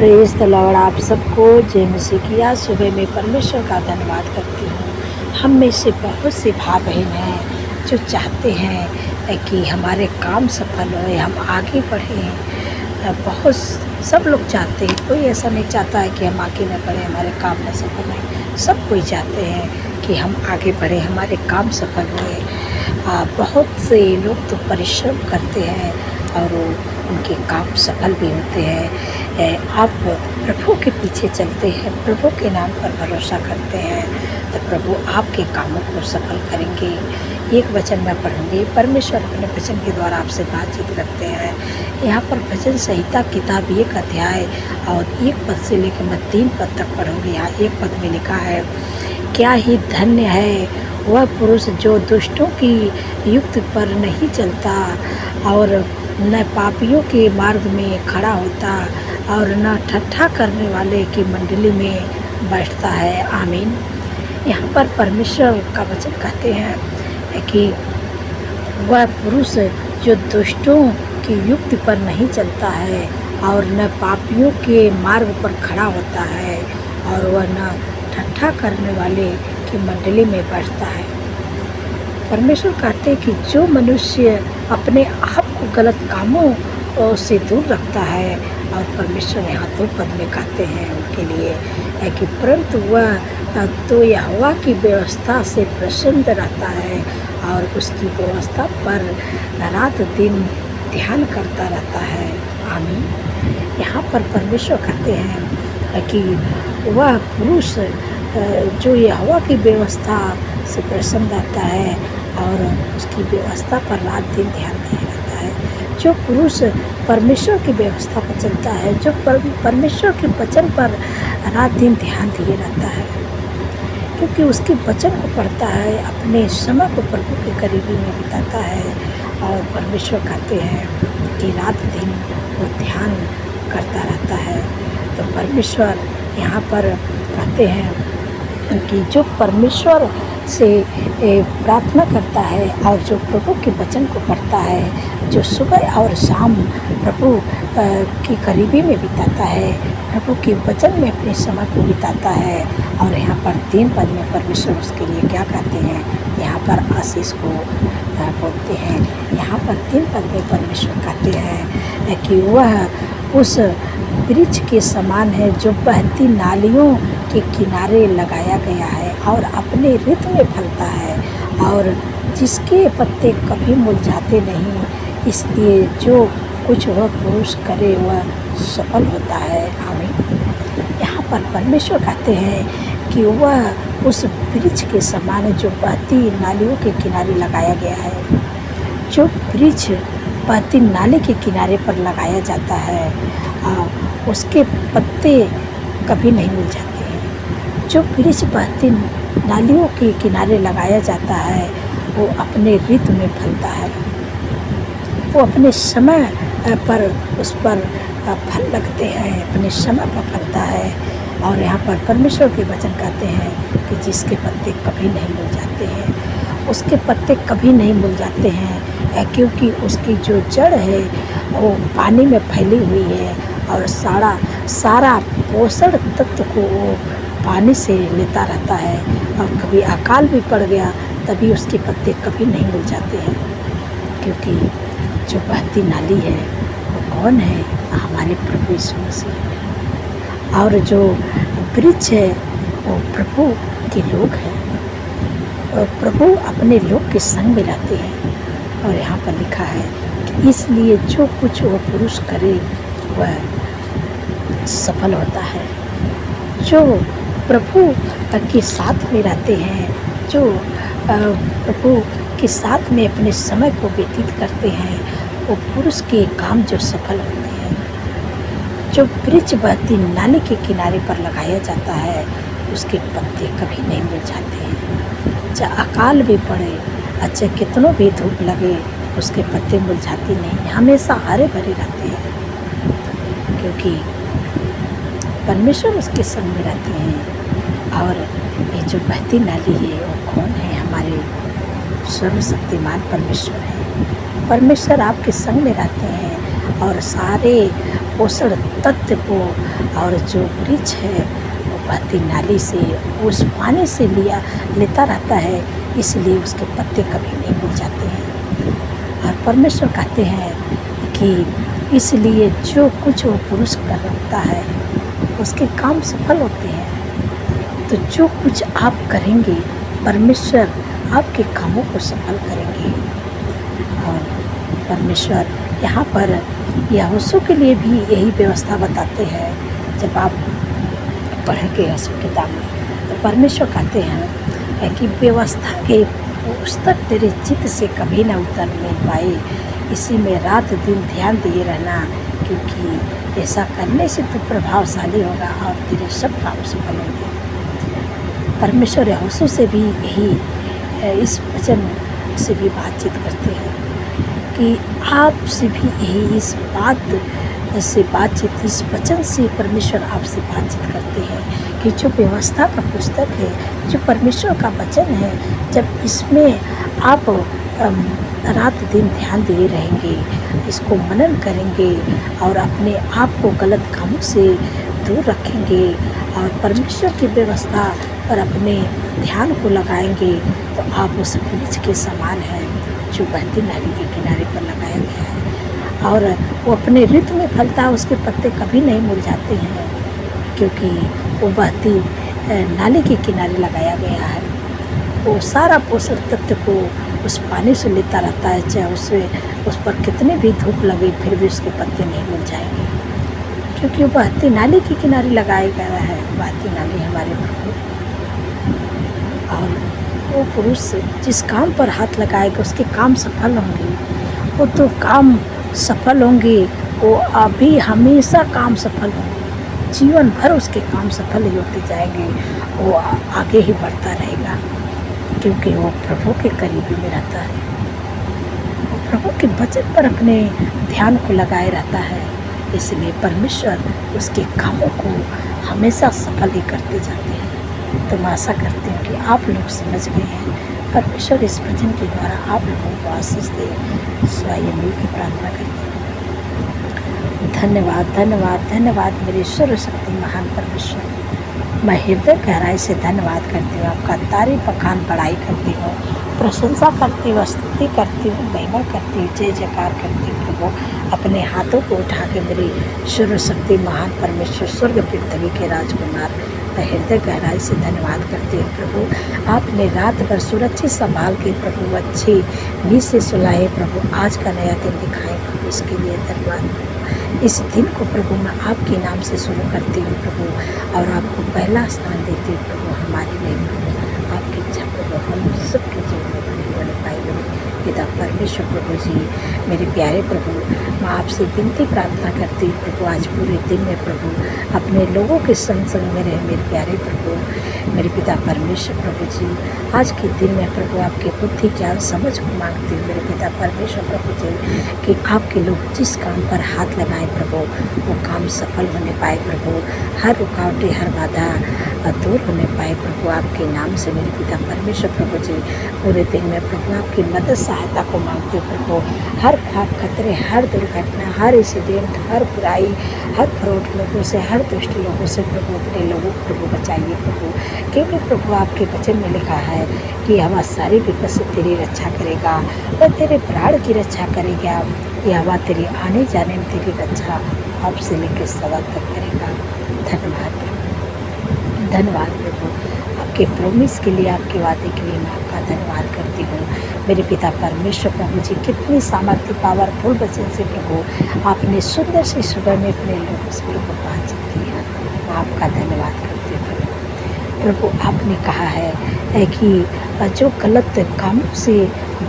Praise the Lord. आप सबको जय मसीह की। आज सुबह में परमेश्वर का धन्यवाद करती हूँ। हम में से बहुत से भाई बहन हैं जो चाहते हैं कि हमारे काम सफल होए, हम आगे बढ़ें। बहुत सब लोग चाहते हैं, कोई ऐसा नहीं चाहता है कि हम आगे न बढ़ें, हमारे काम न सफल हों। सब कोई चाहते हैं कि हम आगे बढ़ें, हमारे काम सफल होए। बहुत से लोग तो परिश्रम करते हैं और उनके काम सफल भी होते हैं। आप प्रभु के पीछे चलते हैं, प्रभु के नाम पर भरोसा करते हैं, तो प्रभु आपके कामों को सफल करेंगे। एक वचन मैं पढ़ूँगी। परमेश्वर अपने वचन के द्वारा आपसे बातचीत करते हैं। यहाँ पर भजन संहिता किताब 1 अध्याय और 1 पद से लेकर मैं 3 पद तक पढ़ूँगी। यहाँ 1 पद में लिखा है, क्या ही धन्य है वह पुरुष जो दुष्टों की युक्ति पर नहीं चलता और न पापियों के मार्ग में खड़ा होता और न ठट्ठा करने वाले की मंडली में बैठता है। आमीन। यहाँ पर परमेश्वर का वचन कहते हैं कि वह पुरुष जो दुष्टों की युक्ति पर नहीं चलता है और न पापियों के मार्ग पर खड़ा होता है और वह न ठट्ठा करने वाले की मंडली में बैठता है। परमेश्वर कहते हैं कि जो मनुष्य अपने आप को गलत कामों से दूर रखता है, और परमेश्वर यहाँ 2 पद में कहते हैं उनके लिए है कि परंतु वह तो यहोवा की व्यवस्था से प्रसन्न रहता है और उसकी व्यवस्था पर रात दिन ध्यान करता रहता है। आमीन। यहाँ पर परमेश्वर कहते हैं कि वह पुरुष जो यहोवा की व्यवस्था से प्रसन्न रहता है और उसकी व्यवस्था पर रात दिन ध्यान दिए रहता है। जो पुरुष परमेश्वर की व्यवस्था पर चलता है, जो परमेश्वर के वचन पर रात दिन ध्यान दिए रहता है, क्योंकि उसके वचन को पढ़ता है, अपने समय को प्रभु के करीबी में बिताता है। और परमेश्वर कहते हैं कि रात दिन वो ध्यान करता रहता है। तो परमेश्वर यहाँ पर कहते हैं कि जो परमेश्वर से प्रार्थना करता है और जो प्रभु के वचन को पढ़ता है, जो सुबह और शाम प्रभु की करीबी में बिताता है, प्रभु के वचन में अपने समय को बिताता है। और यहाँ पर 3 पद में परमेश्वर उसके लिए क्या कहते हैं, यहाँ पर आशीष को बोलते हैं। यहाँ पर 3 पद में परमेश्वर कहते हैं कि वह उस वृक्ष के समान है जो बहती नालियों के किनारे लगाया गया है और अपने ऋतु में फलता है और जिसके पत्ते कभी मुरझाते नहीं, इसलिए जो कुछ वह पुरुष करे वह सफल होता है। आमीन। यहाँ पर परमेश्वर कहते हैं कि वह उस वृक्ष के समान है जो बहती नालियों के किनारे लगाया गया है। जो वृक्ष बहती नाली के किनारे पर लगाया जाता है उसके पत्ते कभी नहीं मुरझाते हैं। जो वृक्ष बहती नालियों के किनारे लगाया जाता है वो अपने ऋतु में फलता है, वो अपने समय पर उस पर फल लगते हैं, अपने समय पर फलता है। और यहाँ पर परमेश्वर के वचन कहते हैं कि जिसके पत्ते कभी नहीं मुरझाते हैं, उसके पत्ते कभी नहीं मुरझाते हैं, क्योंकि उसकी जो जड़ है वो पानी में फैली हुई है और सारा पोषण तत्व को वो पानी से लेता रहता है। और कभी अकाल भी पड़ गया तभी उसके पत्ते कभी नहीं मुरझाते हैं, क्योंकि जो बहती नाली है वो कौन है, हमारे प्रभु यीशु मसीह है। और जो वृक्ष है वो प्रभु के लोग हैं, और प्रभु अपने लोग के संग में रहते हैं। और यहाँ पर लिखा है कि इसलिए जो कुछ वो पुरुष करे वह सफल होता है। जो प्रभु के साथ में रहते हैं, जो प्रभु के साथ में अपने समय को व्यतीत करते हैं, वो पुरुष के काम जो सफल होते हैं। जो वृक्ष बहती नाली के किनारे पर लगाया जाता है उसके पत्ते कभी नहीं मुरझाते हैं। चाहे अकाल भी पड़े, अच्छा कितनों भी धूप लगे, उसके पत्ते मुरझाते नहीं, हमेशा हरे भरे रहते हैं, क्योंकि परमेश्वर उसके संग में रहते हैं। और ये जो बहती नाली है वो कौन है, हमारे सर्वशक्तिमान परमेश्वर है। परमेश्वर आपके संग में रहते हैं और सारे पोषण तत्व को, और जो वृक्ष है वो बहती नाली से उस पानी से लेता रहता है, इसलिए उसके पत्ते कभी नहीं मुरझाते हैं। और परमेश्वर कहते हैं कि इसलिए जो कुछ वो पुरुष करता है उसके काम सफल होते हैं। तो जो कुछ आप करेंगे परमेश्वर आपके कामों को सफल करेंगे। और परमेश्वर यहाँ पर यहोशू के लिए भी यही व्यवस्था बताते हैं। जब आप पढ़ेंगे यहोशू किताब में तो परमेश्वर कहते हैं कि व्यवस्था के पुस्तक तेरे चित्त से कभी ना उतरने पाए, इसी में रात दिन ध्यान दिए रहना, क्योंकि ऐसा करने से तू प्रभावशाली होगा और तेरे सब काम सफल होंगे। परमेश्वर यहोशू से भी यही इस वचन से भी बातचीत करते हैं कि आपसे भी यही इस वचन से परमेश्वर आपसे बातचीत करते हैं कि जो व्यवस्था का पुस्तक है, जो परमेश्वर का वचन है, जब इसमें आप रात दिन ध्यान दिए रहेंगे, इसको मनन करेंगे और अपने आप को गलत कामों से दूर रखेंगे और परमेश्वर की व्यवस्था पर अपने ध्यान को लगाएंगे, तो आप उस वृक्ष के समान हैं जो बहती नाली के किनारे पर लगाया गया है। और वो अपने ऋतु में फलता है, उसके पत्ते कभी नहीं मुरझाते हैं, क्योंकि वो बहती नाली के किनारे लगाया गया है। वो सारा पोषण तत्व को उस पानी से लेता रहता है, चाहे उस पर कितने भी धूप लगे फिर भी उसके पत्ते नहीं मुरझाएंगे, क्योंकि वो बहती नाली के किनारे लगाया गया है। बहती नाली हमारे प्रभु, और वो पुरुष जिस काम पर हाथ लगाएगा उसके काम सफल होंगे। वो तो काम सफल होंगे, वो अभी हमेशा काम सफल होंगे, जीवन भर उसके काम सफल ही होते जाएंगे। वो आगे ही बढ़ता रहेगा, क्योंकि वो प्रभु के करीबी में रहता है, वो प्रभु के वचन पर अपने ध्यान को लगाए रहता है। इसलिए परमेश्वर उसके कामों को हमेशा सफल ही करते जाते हैं। तो मैं आशा करती हूँ कि आप लोग समझ गए हैं। परमेश्वर इस भजन के द्वारा आप लोगों को आशीष दे। आइए मिल के प्रार्थना करते हैं। धन्यवाद धन्यवाद धन्यवाद मेरे सर्वशक्ति महान परमेश्वर, मैं हृदय गहराई से धन्यवाद करती हूँ, आपका तारीफ बखान बड़ाई करती हूँ, प्रशंसा करती हूँ, स्तुति करती हूँ, महिमा करती हूँ, जय जयकार करती हूँ। प्रभु अपने हाथों को उठा के मेरी सर्वशक्ति महान परमेश्वर स्वर्ग पृथ्वी के राजकुमार, मैं हृदय गहराई से धन्यवाद करती हूँ। प्रभु आपने रात भर सुरक्षित संभाल के प्रभु अच्छी नींद से सुलाए, प्रभु आज का नया दिन दिखाएं प्रभु, इसके लिए धन्यवाद। इस दिन को प्रभु मैं आपके नाम से शुरू करती हूँ प्रभु, और आपको पहला स्थान देती हूँ प्रभु हमारे लिए। प्रभु आपकी इच्छा प्रभु हम सबके जीवन में पूरी होने पाए। मेरे पिता परमेश्वर प्रभु जी, मेरे प्यारे प्रभु, मैं आपसे विनती प्रार्थना करती हूँ प्रभु, आज पूरे दिन में प्रभु अपने लोगों के संग संग में रहे मेरे प्यारे प्रभु, मेरे पिता परमेश्वर प्रभु जी। आज के दिन में प्रभु आपके बुद्धि ज्ञान समझ को मांगती हूँ मेरे पिता परमेश्वर प्रभु जी, कि आपके लोग जिस काम पर हाथ लगाएं प्रभु वो काम सफल होने पाए प्रभु, हर रुकावटें हर बाधा दूर होने पाए प्रभु आपके नाम से। मेरे पिता परमेश्वर प्रभु जी, पूरे दिन में प्रभु आपकी मदद सहायता को मांगते हो प्रभु, हर खतरे, हर दुर्घटना, हर एक्सीडेंट, हर बुराई, हर फ्रॉड लोगों से, हर दुष्ट लोगों से प्रभु अपने लोगों को प्रभु बचाइए प्रभु, क्योंकि प्रभु आपके वचन में लिखा है कि हवा सारी विपद से तेरी रक्षा करेगा और तेरे प्राण की रक्षा करेगा। यह हवा तेरे आने जाने में तेरी रक्षा आपसे लेकर सदा तक करेगा। धन्यवाद प्रभु, धन्यवाद प्रभु, आपके प्रोमिस के लिए, आपके वादे के लिए मैं आपका धन्यवाद करती हूँ। मेरे पिता परमेश्वर प्रभु जी, कितनी सामर्थ्य पावरफुल वचन से प्रभु आपने सुंदर सी सुबह में अपने लोगों से प्रभु बातचीत की है, मैं आपका धन्यवाद करती हूँ प्रभु। आपने कहा है कि जो गलत कामों से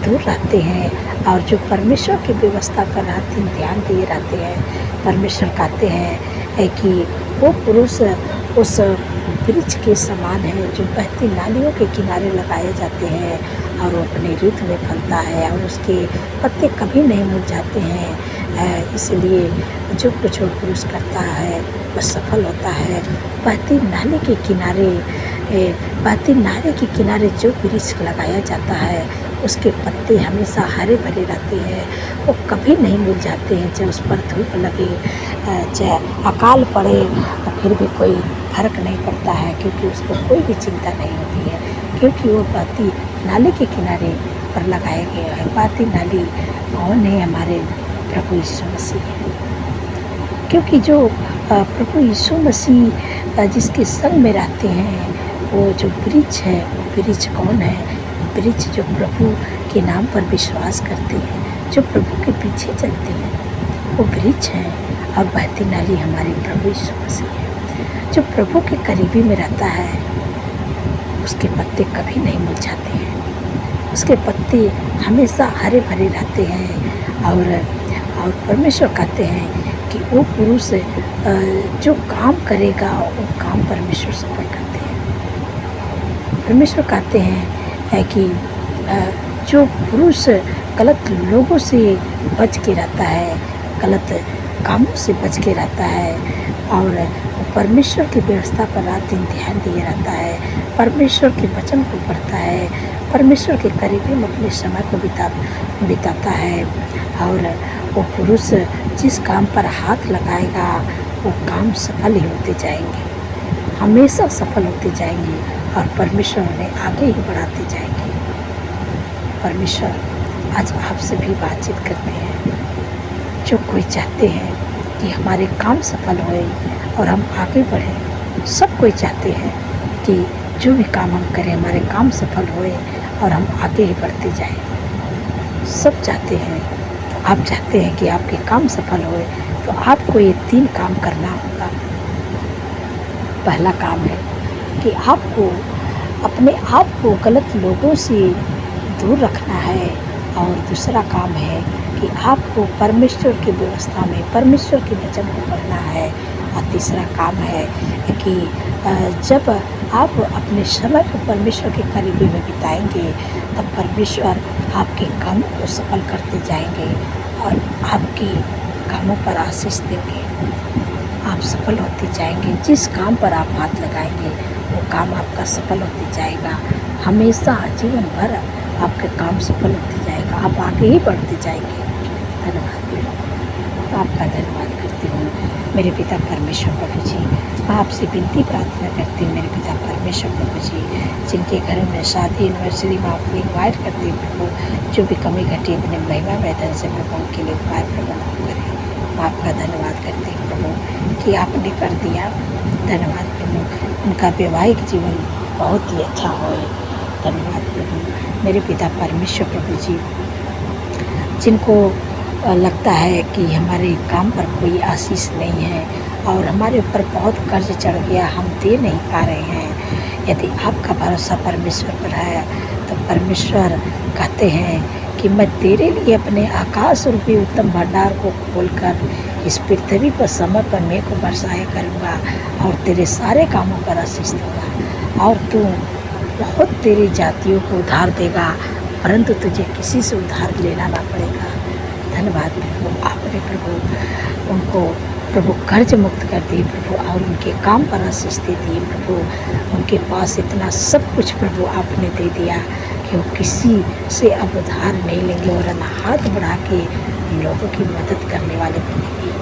दूर रहते हैं और जो परमेश्वर की व्यवस्था पर रात दिन ध्यान दिए रहते हैं, परमेश्वर कहते हैं कि वो पुरुष उस वृक्ष के समान है जो बहती नालियों के किनारे लगाए जाते हैं और वो अपने ऋतु में फलता है और उसके पत्ते कभी नहीं मुरझाते हैं। इसलिए जो कुछ वो पुरुष करता है वह सफल होता है। बहती नाली के किनारे जो वृक्ष लगाया जाता है उसके पत्ते हमेशा हरे भरे रहते हैं, वो कभी नहीं मुरझाते हैं। चाहे उस पर धूप लगे, चाहे अकाल पड़े, तो फिर भी कोई फर्क नहीं पड़ता है, क्योंकि उसको कोई भी चिंता नहीं होती है, क्योंकि वो पाती नाली के किनारे पर लगाया गया है। पाती नाली कौन है? हमारे प्रभु यीशु मसीह है। क्योंकि जो प्रभु यीशु मसीह जिसके संग में रहते हैं, वो जो वृक्ष है, वो वृक्ष कौन है? वृक्ष जो प्रभु के नाम पर विश्वास करते हैं, जो प्रभु के पीछे चलते हैं, वो वृक्ष है। और बहती नाली हमारे प्रभु यीशु मसीह है। जो प्रभु के करीबी में रहता है, उसके पत्ते कभी नहीं मुरझाते हैं, उसके पत्ते हमेशा हरे भरे रहते हैं। और परमेश्वर कहते हैं कि वो पुरुष जो काम करेगा, वो काम परमेश्वर सफल करते हैं। परमेश्वर कहते हैं कि जो पुरुष गलत लोगों से बच के रहता है, गलत कामों से बच के रहता है, और परमेश्वर की व्यवस्था पर रात दिन ध्यान दिए रहता है, परमेश्वर के वचन को पढ़ता है, परमेश्वर के करीबी में अपने समय को बिताता है, और वो पुरुष जिस काम पर हाथ लगाएगा, वो काम सफल ही होते जाएंगे, हमेशा सफल होते जाएंगे, और परमेश्वर उन्हें आगे ही बढ़ाते जाएंगे। परमेश्वर आज आपसे भी बातचीत करते हैं। जो कोई चाहते हैं कि हमारे काम सफल होए और हम आगे बढ़ें, सब कोई चाहते हैं कि जो भी काम हम करें, हमारे काम सफल होए और हम आगे ही बढ़ते जाएं। सब चाहते हैं। तो आप चाहते हैं कि आपके काम सफल होए, तो आपको ये 3 काम करना होगा। पहला काम है कि आपको अपने आप को गलत लोगों से दूर रखना है, और दूसरा काम है कि आपको परमेश्वर की व्यवस्था में परमेश्वर के वचन को पढ़ना है, और तीसरा काम है कि जब आप अपने समय को परमेश्वर के करीबी में बिताएंगे, तब परमेश्वर आपके कामों को सफल करते जाएंगे और आपके कामों पर आशीष देंगे। आप सफल होते जाएंगे। जिस काम पर आप हाथ लगाएंगे, वो काम आपका सफल होते जाएगा। हमेशा जीवन भर आपके काम सफल होते जाएगा, आप आगे ही बढ़ते जाएंगे। धन्यवाद। आपका धन्यवाद करती हूँ मेरे पिता परमेश्वर प्रभु जी। मैं आपसे विनती प्रार्थना करती हूँ मेरे पिता परमेश्वर प्रभु जी, जिनके घरों में शादी एनिवर्सरी में आपको इन्वाइट करती हूँ प्रभु, जो भी कमी घटी अपने महिमा वेतन से प्रभु उनके लिए उपाय प्रबंध करें। मैं आपका धन्यवाद करती हूँ प्रभु कि आपने कर दिया। धन्यवाद प्रभु, उनका वैवाहिक जीवन बहुत ही अच्छा हो। धन्यवाद प्रभु मेरे पिता परमेश्वर प्रभु जी, जिनको लगता है कि हमारे काम पर कोई आशीष नहीं है और हमारे ऊपर बहुत कर्ज चढ़ गया, हम दे नहीं पा रहे हैं। यदि आपका भरोसा परमेश्वर पर है, तो परमेश्वर कहते हैं कि मैं तेरे लिए अपने आकाश रूपी उत्तम भंडार को खोलकर इस पृथ्वी पर समय पर मेघ को बरसाया करूँगा, और तेरे सारे कामों पर आशीष दूँगा, और तू बहुत तेरी जातियों को उधार देगा, परंतु तुझे किसी से उधार लेना ना पड़ेगा। धन्यवाद प्रभु, आपने प्रभु उनको प्रभु कर्ज मुक्त कर दिए प्रभु, और उनके काम पर आशीष दे दिए प्रभु। उनके पास इतना सब कुछ प्रभु आपने दे दिया कि वो किसी से अब उधार नहीं लेंगे, और ना हाथ बढ़ा के लोगों की मदद करने वाले बनेंगे।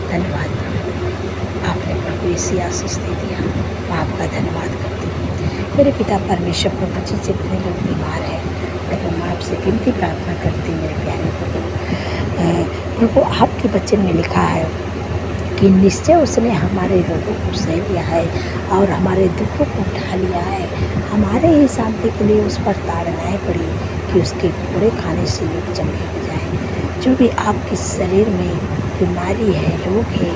धन्यवाद प्रभु, आपने प्रभु इसी आशीष दे दिया। मैं आपका धन्यवाद करती हूँ मेरे पिता परमेश्वर प्रभु जी। जितने लोग बीमार हैं प्रभु, मैं आपसे विनती प्रार्थना करती हूँ मेरे प्यारे प्रभु, आपके वचन में लिखा है कि निश्चय उसने हमारे रोगों को सह लिया है और हमारे दुखों को उठा लिया है। हमारे ही शांति के लिए उस पर ताड़नाएं पड़ी कि उसके पूरे खाने से लोग चंगे हो जाएं। जो भी आपके शरीर में बीमारी है, रोग है,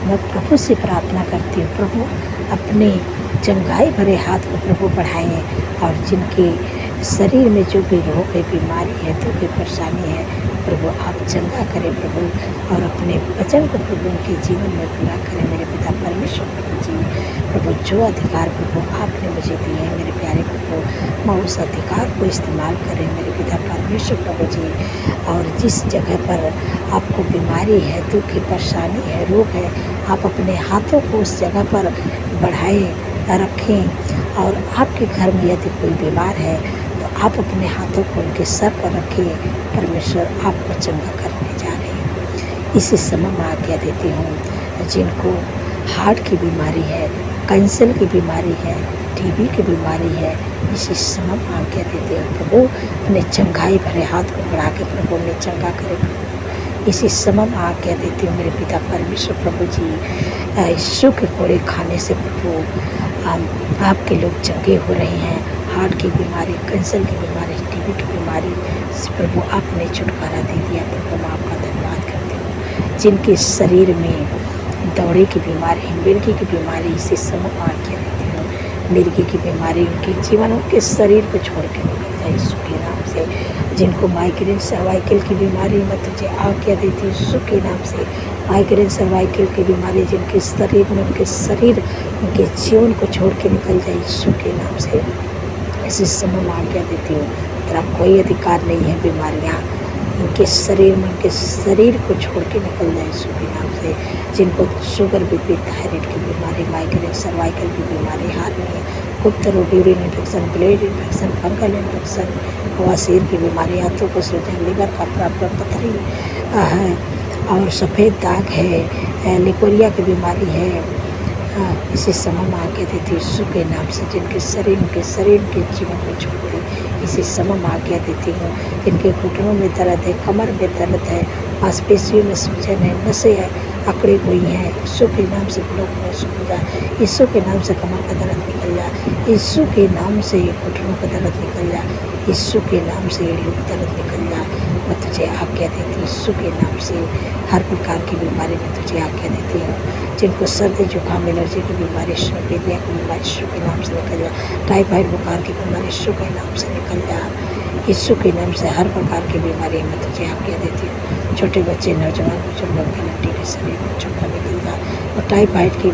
मैं प्रभु से प्रार्थना करती हूँ प्रभु अपने चंगाई भरे हाथ को प्रभु बढ़ाएं, और जिनके शरीर में जो भी रोग है, बीमारी है, दुख है, परेशानी है, प्रभु आप चंगा करें प्रभु, और अपने वचन को प्रभु उनके जीवन में पूरा करें मेरे पिता परमेश्वर प्रभु जी। प्रभु जो अधिकार प्रभु आपने मुझे दिए हैं मेरे प्यारे प्रभु, मैं उस अधिकार को इस्तेमाल करें मेरे पिता परमेश्वर प्रभु जी। और जिस जगह पर आपको बीमारी है, दुख है, परेशानी है, रोग है, आप अपने हाथों को उस जगह पर बढ़ाएं, रखें, और आपके घर में यदि कोई बीमार है तो आप अपने हाथों को उनके सर पर रखिए। परमेश्वर आपको चंगा करने जा रहे हैं। इसी समय मैं आज्ञा देती हूँ जिनको हार्ट की बीमारी है, कैंसर की बीमारी है, टीबी की बीमारी है, इसी समय मैं आज्ञा देती हूँ प्रभु अपने चंगाई भरे हाथ को बढ़ा के प्रभु उन्हें चंगा करे। प्रभु इसी समय मैं आज्ञा देती हूँ मेरे पिता परमेश्वर प्रभु जी, यीशु के कोड़े खाने से प्रभु आपके लोग चंगे हो रहे हैं। हार्ट की बीमारी, कैंसर की बीमारी, टीबी की बीमारी से प्रभु आपने छुटकारा दे दिया। प्रभु मैं आपका धन्यवाद करती हूँ। जिनके शरीर में दौरे की बीमारी, मिर्गी की बीमारी, इसी समय आज्ञा देती हूँ मिर्गी की बीमारी उनके जीवन, उनके शरीर को छोड़ के निकल जाए यीशु के नाम से। जिनको माइग्रेन सर्वाइकल की बीमारी, मैं तुझे आज्ञा देती हूँ यीशु के नाम से। माइग्रेन सर्वाइकल की बीमारी जिनके शरीर में, उनके शरीर, उनके जीवन को छोड़ के निकल जाए यीशु के नाम से। इसी समय मैं आज्ञा देती हूँ तेरा कोई अधिकार नहीं है बीमारियाँ उनके शरीर में, उनके शरीर को छोड़ के निकल जाए यीशु के नाम से। जिनको शुगर, बीपी, थायराइड की बीमारी, माइग्रेन सर्वाइकल की बीमारी, हार्निया, गुप्त रोग, urine infection, blood infection, fungal infection, बवासीर की बीमारी, आंतों को सूजन, लिवर का प्रॉब्लम, पथरी है और सफ़ेद दाग है, लिकोरिया की बीमारी है, इसी समय में आज्ञा देती हूँ यीशु के नाम से। जिनके शरीर के जीवन को छोड़ दे, इसी समय में आज्ञा देती हूँ। जिनके घुटनों में दर्द है, कमर में दर्द है, मांसपेशियों में सूजन है, नसें है अकड़ी हुई हैं, यीशु के नाम से ब्लॉक में सूख जाए, यीशु के नाम से कमर का दर्द निकल जाए, यीशु के नाम से घुटनों का दर्द निकल जाए, यीशु के नाम से एड़ियों का दर्द निकल जाए। मैं तुझे आज्ञा देती हूँ यीशु के नाम से। हर प्रकार की बीमारी में तुझे आज्ञा देती हूँ। जिनको सर्दी, जुकाम, एलर्जी की बीमारी, स्नोपीडिया की बीमारी यीशु के नाम से निकल जाए, टाइफाइड बुखार की बीमारी यीशु के नाम से निकल जाए, यीशु के नाम से। हर प्रकार की बीमारी में तुझे आज्ञा देती हूँ। छोटे बच्चे, नौजवान, बुजुर्गों के लट्टी के शरीर को छोटा निकल जाए और टाइफाइड की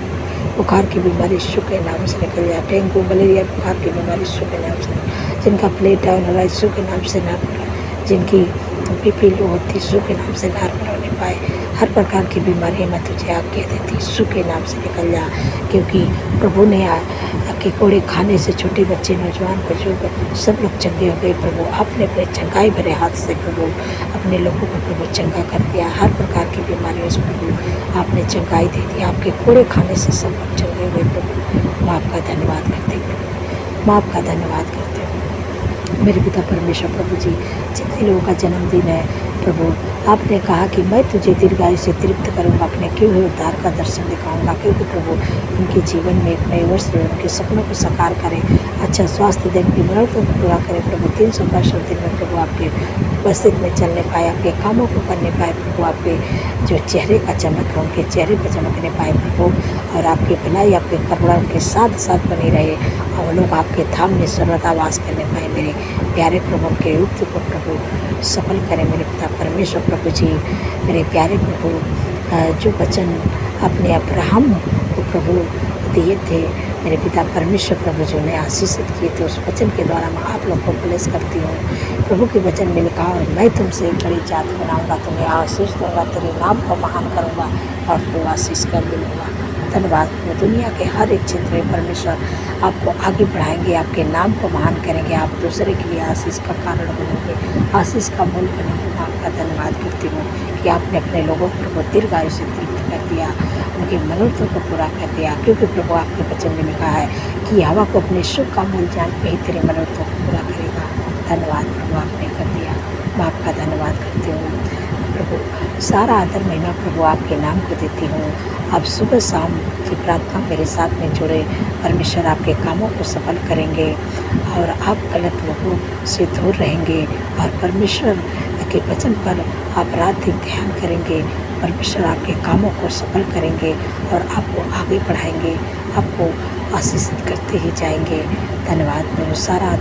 बुखार की बीमारी यीशु के नाम से निकल जाए, डेंगू, मलेरिया बुखार की बीमारी यीशु के नाम से। जिनका प्लेट डाउन हो रहा है यीशु के नाम से ना हो रहा, जिनकी बीपी लो होती यीशु के नाम से नॉर्मल होने पाए। हर प्रकार की बीमारी मैं तुझे आज्ञा देती यीशु के नाम से निकल जा, क्योंकि प्रभु ने के कोड़े खाने से छोटे बच्चे, नौजवान, बुजुर्ग सब लोग चंगे हो गए। प्रभु आपने अपने चंगाई भरे हाथ से प्रभु अपने लोगों को प्रभु चंगा कर दिया। हर प्रकार की बीमारियों से प्रभु आपने चंगाई दे दी। आपके कोड़े खाने से सब लोग चंगे हो गए। प्रभु मैं आपका धन्यवाद करती हूँ। प्रभु मैं आपका धन्यवाद करती हूँ मेरे पिता परमेश्वर। प्रभु जी, जितने लोगों का जन्मदिन है प्रभु, आपने कहा कि मैं तुझे दीर्घायु से तृप्त करूँगा, अपने किए हुए उद्धार का दर्शन दिखाऊंगा, क्योंकि प्रभु उनके जीवन में एक नए वर्ष में उनके सपनों को साकार करें, अच्छा स्वास्थ्य देने की मनोरथों को पूरा करें। प्रभु 365 दिन में प्रभु आपके उपस्थित में चलने पाए, आपके कामों को करने पाए। प्रभु आपके जो चेहरे का चमक है उनके चेहरे पर चमकने पाए प्रभु, और आपकी भलाई, आपके करुणा उनके साथ साथ बनी रहे और वो लोग आपके धाम में सर्वदा वास करने पाए। मेरे प्यारे प्रभु के युक्त को प्रभु सफल करें मेरे पिता परमेश्वर। प्रभु जी, मेरे प्यारे प्रभु, जो वचन अपने अब्राहम को प्रभु दिए थे मेरे पिता परमेश्वर प्रभु जो ने आशीषित किए थे, उस वचन के द्वारा मैं आप लोग को ब्लेस करती हूँ। प्रभु के वचन में लिखा, और मैं तुमसे एक बड़ी जात बनाऊंगा, तुम्हें आशीष दूंगा, तेरे नाम को महान करूंगा और तू आशीष कर मिलूंगा। धन्यवाद। दुनिया के हर एक क्षेत्र में परमेश्वर आपको आगे बढ़ाएंगे, आपके नाम को महान करेंगे, आप दूसरे के लिए आशीष का कारण बनेंगे, आशीष का मूल बनेंगे। मैं आपका धन्यवाद करती हूँ कि आपने अपने लोगों को प्रभु दीर्घायु से तृप्त कर दिया, उनके मनोरथों को पूरा कर दिया, क्योंकि प्रभु आपके वचन में लिखा है कि हवा को अपने सुख का मूल जान के ही तेरे मनोरथों को पूरा करेगा। धन्यवाद प्रभु, आपने कर दिया। मैं आपका धन्यवाद करती हूँ प्रभु। सारा आदर महिमा प्रभु आपके नाम को देती हूँ। आप सुबह शाम की प्रार्थना मेरे साथ में जुड़े, परमेश्वर आपके कामों को सफल करेंगे और आप गलत लोगों से दूर रहेंगे और परमेश्वर के वचन पर आप रात दिन ध्यान करेंगे। परमेश्वर आपके कामों को सफल करेंगे और आपको आगे बढ़ाएंगे, आपको आशीषित करते ही जाएंगे। धन्यवाद प्रभु। सारा